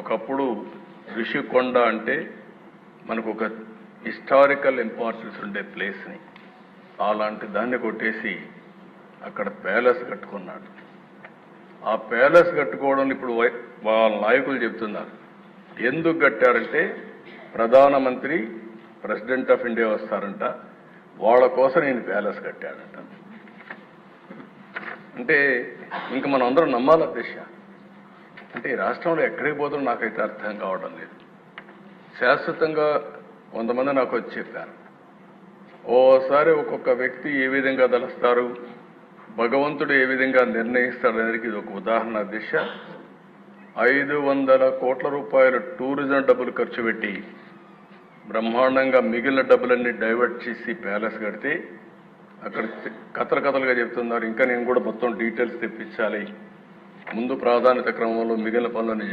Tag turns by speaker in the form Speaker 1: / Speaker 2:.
Speaker 1: ఒకప్పుడు ఋషికొండ అంటే మనకు ఒక హిస్టారికల్ ఇంపార్టెన్స్ ఉండే ప్లేస్ని అలాంటి దాన్ని కొట్టేసి అక్కడ ప్యాలెస్ కట్టుకున్నాడు. ఆ ప్యాలెస్ కట్టుకోవడం ఇప్పుడు వాళ్ళ నాయకులు చెప్తున్నారు. ఎందుకు కట్టారంటే ప్రధానమంత్రి ప్రెసిడెంట్ ఆఫ్ ఇండియా వస్తారంట, వాళ్ళ కోసం నేను ప్యాలెస్ కట్టాడంట. అంటే ఇంకా మనం అందరం నమ్మాలా దిశ అంటే ఈ రాష్ట్రంలో ఎక్కడికి పోతుందో నాకైతే అర్థం కావడం లేదు. శాశ్వతంగా కొంతమంది నాకు వచ్చి చెప్పారు, ఓసారి ఒక్కొక్క వ్యక్తి ఏ విధంగా తలుస్తారు, భగవంతుడు ఏ విధంగా నిర్ణయిస్తాడు అనేది ఇది ఒక ఉదాహరణ. దిశ 500 కోట్ల రూపాయలు టూరిజం డబ్బులు ఖర్చు పెట్టి బ్రహ్మాండంగా మిగిలిన డబ్బులన్నీ డైవర్ట్ చేసి ప్యాలెస్ కడితే అక్కడ కథలుగా చెప్తున్నారు. ఇంకా నేను కూడా మొత్తం డీటెయిల్స్ తెప్పించాలి, ముందు ప్రాధాన్యత క్రమంలో మిగిలిన పనులను